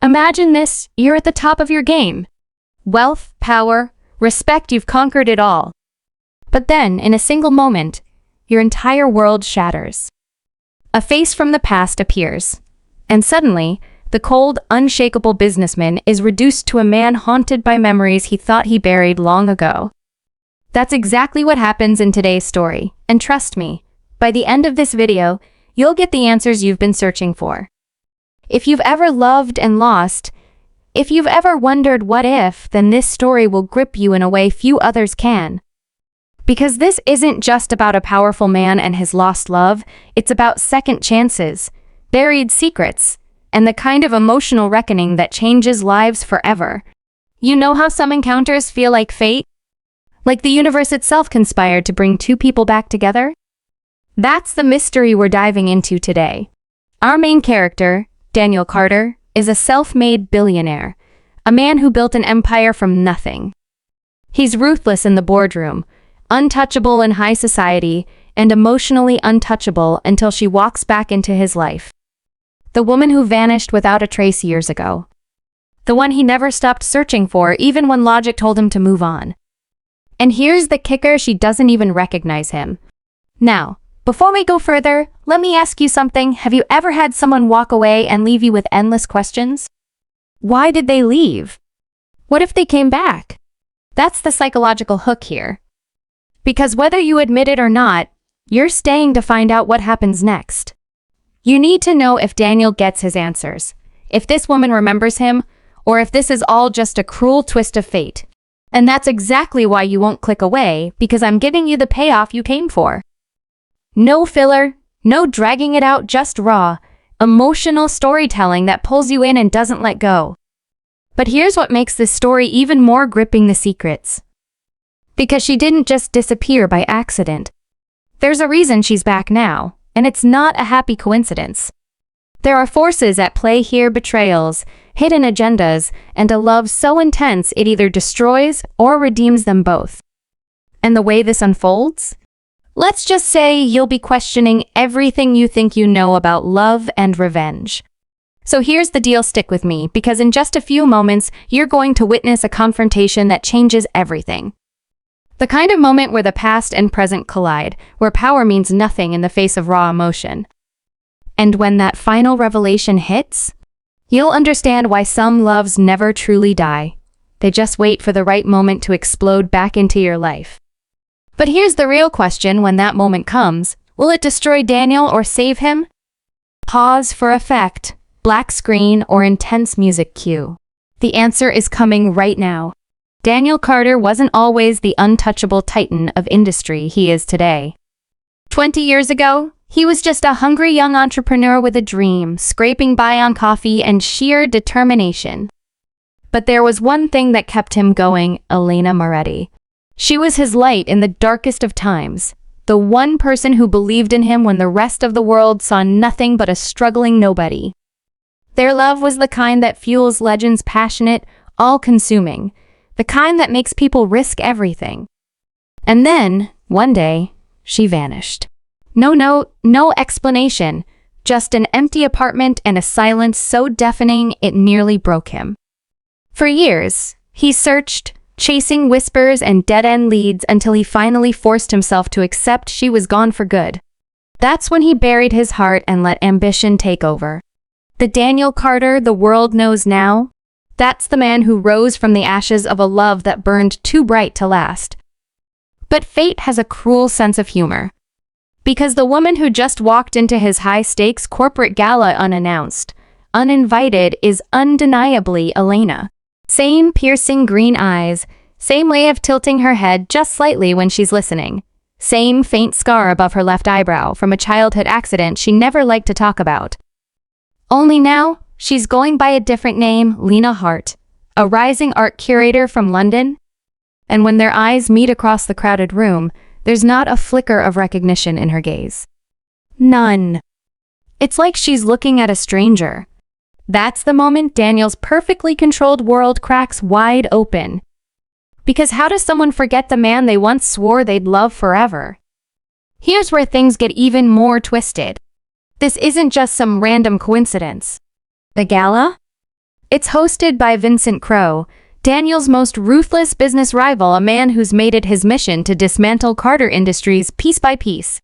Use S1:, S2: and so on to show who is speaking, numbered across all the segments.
S1: Imagine this, you're at the top of your game. Wealth, power, respect, you've conquered it all. But then, in a single moment, your entire world shatters. A face from the past appears, and suddenly, the cold, unshakable businessman is reduced to a man haunted by memories he thought he buried long ago. That's exactly what happens in today's story, and trust me, by the end of this video, you'll get the answers you've been searching for. If you've ever loved and lost, if you've ever wondered what if, then this story will grip you in a way few others can. Because this isn't just about a powerful man and his lost love, it's about second chances, buried secrets, and the kind of emotional reckoning that changes lives forever. You know how some encounters feel like fate? Like the universe itself conspired to bring two people back together? That's the mystery we're diving into today. Our main character, Daniel Carter, is a self-made billionaire, a man who built an empire from nothing. He's ruthless in the boardroom, untouchable in high society, and emotionally untouchable until she walks back into his life. The woman who vanished without a trace years ago. The one he never stopped searching for even when logic told him to move on. And here's the kicker, she doesn't even recognize him. Now, before we go further, let me ask you something. Have you ever had someone walk away and leave you with endless questions? Why did they leave? What if they came back? That's the psychological hook here. Because whether you admit it or not, you're staying to find out what happens next. You need to know if Daniel gets his answers, if this woman remembers him, or if this is all just a cruel twist of fate. And that's exactly why you won't click away, because I'm giving you the payoff you came for. No filler, no dragging it out, just raw, emotional storytelling that pulls you in and doesn't let go. But here's what makes this story even more gripping: the secrets. Because she didn't just disappear by accident. There's a reason she's back now, and it's not a happy coincidence. There are forces at play here: betrayals, hidden agendas, and a love so intense it either destroys or redeems them both. And the way this unfolds? Let's just say you'll be questioning everything you think you know about love and revenge. So here's the deal, stick with me, because in just a few moments, you're going to witness a confrontation that changes everything. The kind of moment where the past and present collide, where power means nothing in the face of raw emotion. And when that final revelation hits, you'll understand why some loves never truly die. They just wait for the right moment to explode back into your life. But here's the real question: when that moment comes, will it destroy Daniel or save him? Pause for effect, black screen, or intense music cue. The answer is coming right now. Daniel Carter wasn't always the untouchable titan of industry he is today. 20 years ago, he was just a hungry young entrepreneur with a dream, scraping by on coffee and sheer determination. But there was one thing that kept him going: Elena Moretti. She was his light in the darkest of times, the one person who believed in him when the rest of the world saw nothing but a struggling nobody. Their love was the kind that fuels legends, passionate, all-consuming, the kind that makes people risk everything. And then, one day, she vanished. No note, no explanation, just an empty apartment and a silence so deafening it nearly broke him. For years, he searched, chasing whispers and dead-end leads until he finally forced himself to accept she was gone for good. That's when he buried his heart and let ambition take over. The Daniel Carter the world knows now? That's the man who rose from the ashes of a love that burned too bright to last. But fate has a cruel sense of humor. Because the woman who just walked into his high-stakes corporate gala unannounced, uninvited, is undeniably Elena. Same piercing green eyes, same way of tilting her head just slightly when she's listening, same faint scar above her left eyebrow from a childhood accident she never liked to talk about. Only now, she's going by a different name: Lena Hart, a rising art curator from London. And when their eyes meet across the crowded room, there's not a flicker of recognition in her gaze. None. It's like she's looking at a stranger. That's the moment Daniel's perfectly controlled world cracks wide open. Because how does someone forget the man they once swore they'd love forever? Here's where things get even more twisted. This isn't just some random coincidence. The gala? It's hosted by Vincent Crowe, Daniel's most ruthless business rival, a man who's made it his mission to dismantle Carter Industries piece by piece.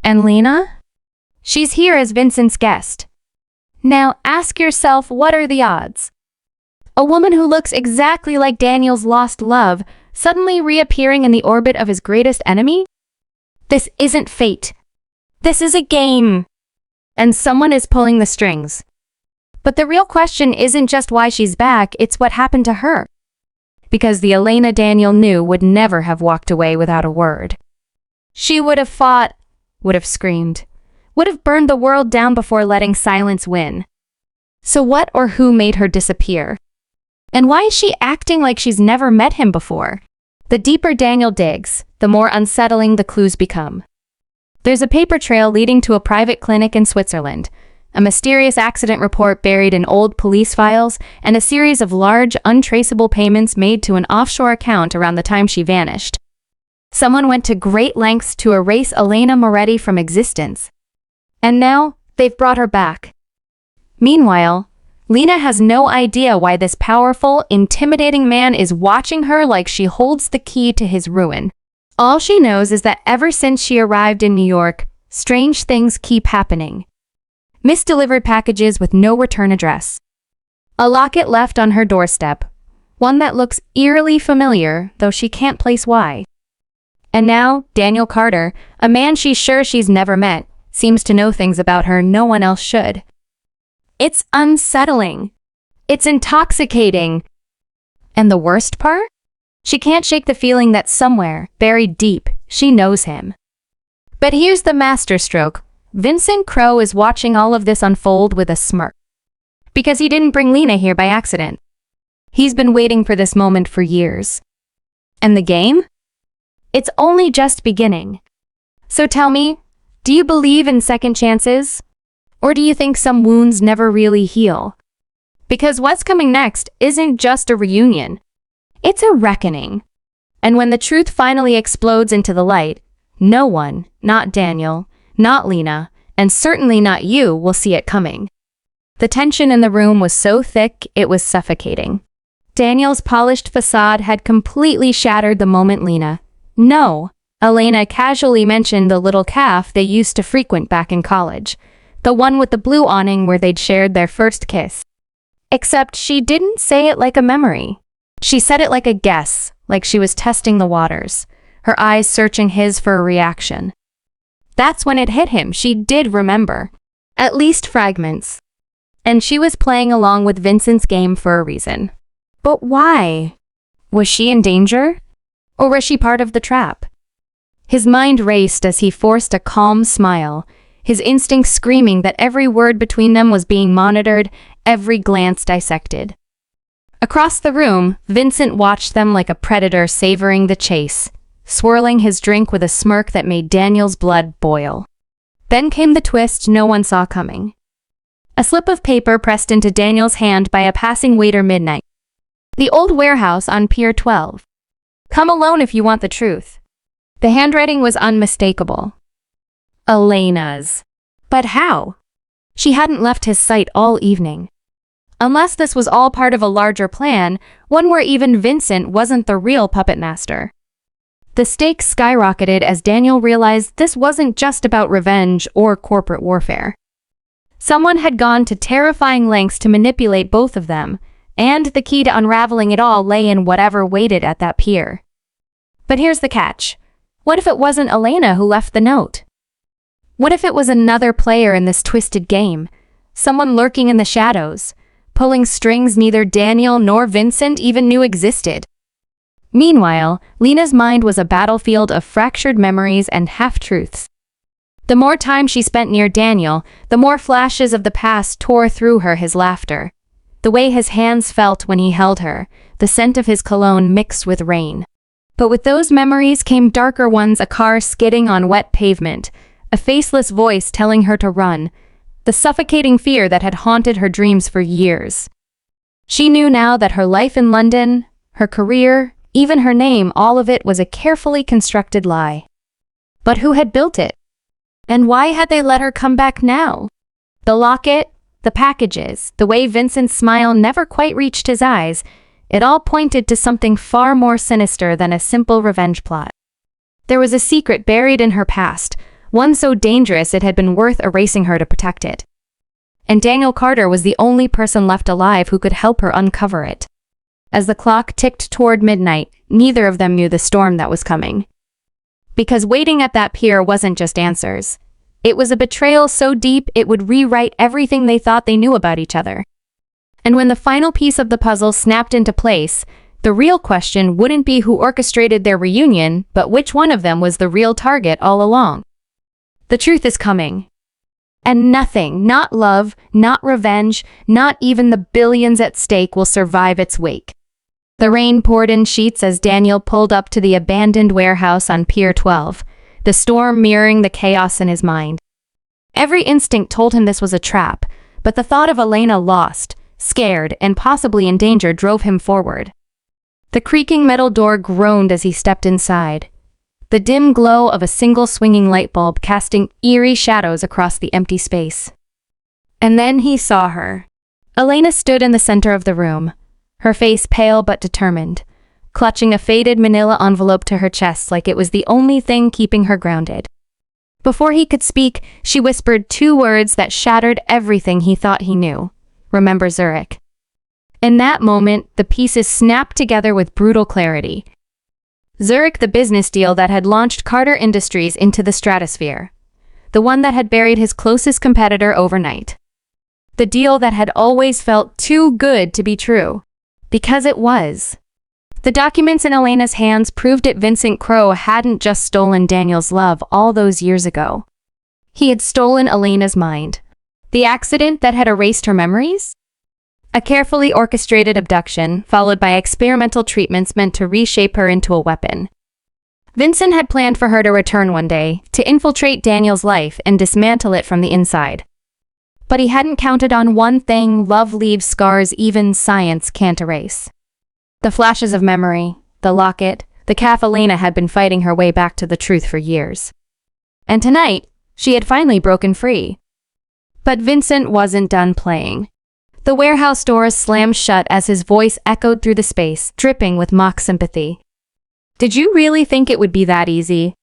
S1: And Lena? She's here as Vincent's guest. Now ask yourself, what are the odds? A woman who looks exactly like Daniel's lost love suddenly reappearing in the orbit of his greatest enemy? This isn't fate. This is a game. And someone is pulling the strings. But the real question isn't just why she's back, it's what happened to her. Because the Elena Daniel knew would never have walked away without a word. She would have fought, would have screamed, would have burned the world down before letting silence win. So what or who made her disappear? And why is she acting like she's never met him before? The deeper Daniel digs, the more unsettling the clues become. There's a paper trail leading to a private clinic in Switzerland, a mysterious accident report buried in old police files, and a series of large, untraceable payments made to an offshore account around the time she vanished. Someone went to great lengths to erase Elena Moretti from existence. And now, they've brought her back. Meanwhile, Lena has no idea why this powerful, intimidating man is watching her like she holds the key to his ruin. All she knows is that ever since she arrived in New York, strange things keep happening. Misdelivered packages with no return address. A locket left on her doorstep, one that looks eerily familiar, though she can't place why. And now, Daniel Carter, a man she's sure she's never met, seems to know things about her no one else should. It's unsettling. It's intoxicating. And the worst part? She can't shake the feeling that somewhere, buried deep, she knows him. But here's the masterstroke. Vincent Crowe is watching all of this unfold with a smirk. Because he didn't bring Lena here by accident. He's been waiting for this moment for years. And the game? It's only just beginning. So tell me, do you believe in second chances? Or do you think some wounds never really heal? Because what's coming next isn't just a reunion. It's a reckoning. And when the truth finally explodes into the light, no one, not Daniel, not Lena, and certainly not you, will see it coming. The tension in the room was so thick, it was suffocating. Daniel's polished facade had completely shattered the moment Elena casually mentioned the little cafe they used to frequent back in college. The one with the blue awning where they'd shared their first kiss. Except she didn't say it like a memory. She said it like a guess, like she was testing the waters, her eyes searching his for a reaction. That's when it hit him. She did remember. At least fragments. And she was playing along with Vincent's game for a reason. But why? Was she in danger? Or was she part of the trap? His mind raced as he forced a calm smile, his instincts screaming that every word between them was being monitored, every glance dissected. Across the room, Vincent watched them like a predator savoring the chase, swirling his drink with a smirk that made Daniel's blood boil. Then came the twist no one saw coming. A slip of paper pressed into Daniel's hand by a passing waiter midnight. The old warehouse on Pier 12. Come alone if you want the truth. The handwriting was unmistakable. Elena's. But how? She hadn't left his sight all evening. Unless this was all part of a larger plan, one where even Vincent wasn't the real puppet master. The stakes skyrocketed as Daniel realized this wasn't just about revenge or corporate warfare. Someone had gone to terrifying lengths to manipulate both of them, and the key to unraveling it all lay in whatever waited at that pier. But here's the catch. What if it wasn't Elena who left the note? What if it was another player in this twisted game? Someone lurking in the shadows, pulling strings neither Daniel nor Vincent even knew existed. Meanwhile, Lena's mind was a battlefield of fractured memories and half-truths. The more time she spent near Daniel, the more flashes of the past tore through her, his laughter. The way his hands felt when he held her, the scent of his cologne mixed with rain. But with those memories came darker ones, a car skidding on wet pavement, a faceless voice telling her to run, the suffocating fear that had haunted her dreams for years. She knew now that her life in London, her career, even her name, all of it was a carefully constructed lie. But who had built it? And why had they let her come back now? The locket, the packages, the way Vincent's smile never quite reached his eyes, it all pointed to something far more sinister than a simple revenge plot. There was a secret buried in her past, one so dangerous it had been worth erasing her to protect it. And Daniel Carter was the only person left alive who could help her uncover it. As the clock ticked toward midnight, neither of them knew the storm that was coming. Because waiting at that pier wasn't just answers. It was a betrayal so deep it would rewrite everything they thought they knew about each other. And when the final piece of the puzzle snapped into place, the real question wouldn't be who orchestrated their reunion, but which one of them was the real target all along. The truth is coming. And nothing, not love, not revenge, not even the billions at stake will survive its wake. The rain poured in sheets as Daniel pulled up to the abandoned warehouse on Pier 12, the storm mirroring the chaos in his mind. Every instinct told him this was a trap, but the thought of Elena lost, scared, and possibly in danger drove him forward. The creaking metal door groaned as he stepped inside, the dim glow of a single swinging light bulb casting eerie shadows across the empty space. And then he saw her. Elena stood in the center of the room, her face pale but determined, clutching a faded manila envelope to her chest like it was the only thing keeping her grounded. Before he could speak, she whispered two words that shattered everything he thought he knew. Remember Zurich. In that moment, the pieces snapped together with brutal clarity. Zurich, the business deal that had launched Carter Industries into the stratosphere. The one that had buried his closest competitor overnight. The deal that had always felt too good to be true. Because it was. The documents in Elena's hands proved it. Vincent Crowe hadn't just stolen Daniel's love all those years ago. He had stolen Elena's mind. The accident that had erased her memories? A carefully orchestrated abduction, followed by experimental treatments meant to reshape her into a weapon. Vincent had planned for her to return one day, to infiltrate Daniel's life and dismantle it from the inside. But he hadn't counted on one thing: love leaves scars even science can't erase. The flashes of memory, the locket, the calf. Elena had been fighting her way back to the truth for years. And tonight, she had finally broken free. But Vincent wasn't done playing. The warehouse doors slammed shut as his voice echoed through the space, dripping with mock sympathy. Did you really think it would be that easy?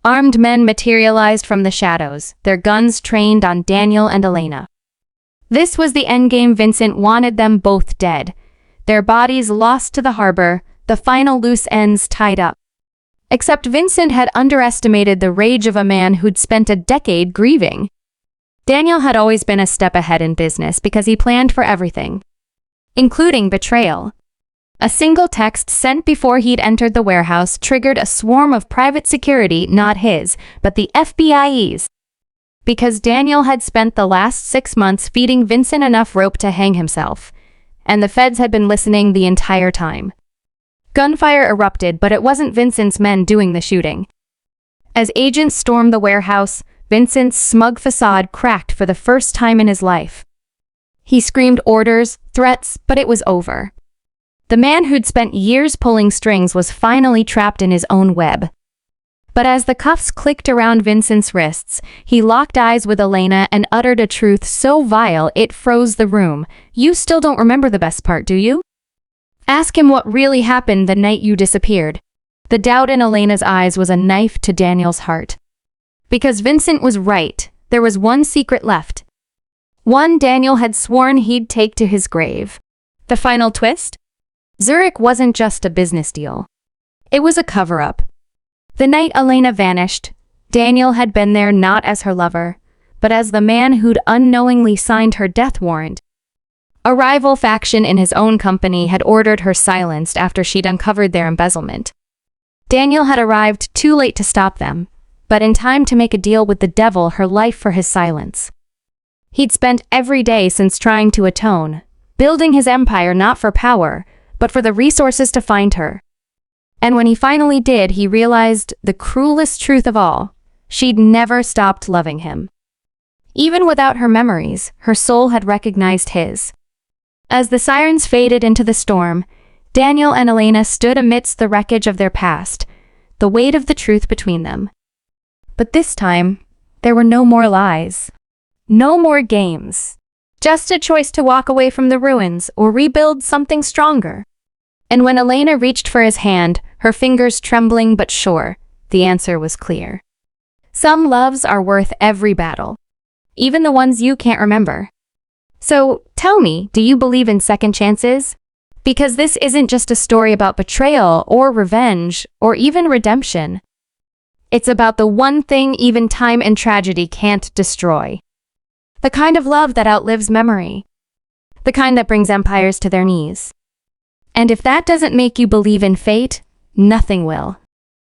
S1: Armed men materialized from the shadows, their guns trained on Daniel and Elena. This was the endgame. Vincent wanted them both dead, their bodies lost to the harbor, the final loose ends tied up. Except Vincent had underestimated the rage of a man who'd spent a decade grieving. Daniel had always been a step ahead in business because he planned for everything, including betrayal. A single text sent before he'd entered the warehouse triggered a swarm of private security, not his, but the FBI's. Because Daniel had spent the last 6 months feeding Vincent enough rope to hang himself, and the feds had been listening the entire time. Gunfire erupted, but it wasn't Vincent's men doing the shooting. As agents stormed the warehouse, Vincent's smug facade cracked for the first time in his life. He screamed orders, threats, but it was over. The man who'd spent years pulling strings was finally trapped in his own web. But as the cuffs clicked around Vincent's wrists, he locked eyes with Elena and uttered a truth so vile it froze the room. You still don't remember the best part, do you? Ask him what really happened the night you disappeared. The doubt in Elena's eyes was a knife to Daniel's heart. Because Vincent was right, there was one secret left. One Daniel had sworn he'd take to his grave. The final twist? Zurich wasn't just a business deal. It was a cover-up. The night Elena vanished, Daniel had been there not as her lover, but as the man who'd unknowingly signed her death warrant. A rival faction in his own company had ordered her silenced after she'd uncovered their embezzlement. Daniel had arrived too late to stop them, but in time to make a deal with the devil, her life for his silence. He'd spent every day since trying to atone, building his empire not for power, but for the resources to find her. And when he finally did, he realized the cruelest truth of all: she'd never stopped loving him. Even without her memories, her soul had recognized his. As the sirens faded into the storm, Daniel and Elena stood amidst the wreckage of their past, the weight of the truth between them. But this time, there were no more lies. No more games. Just a choice to walk away from the ruins or rebuild something stronger. And when Elena reached for his hand, her fingers trembling but sure, the answer was clear. Some loves are worth every battle, even the ones you can't remember. So, tell me, do you believe in second chances? Because this isn't just a story about betrayal or revenge or even redemption. It's about the one thing even time and tragedy can't destroy. The kind of love that outlives memory. The kind that brings empires to their knees. And if that doesn't make you believe in fate, nothing will.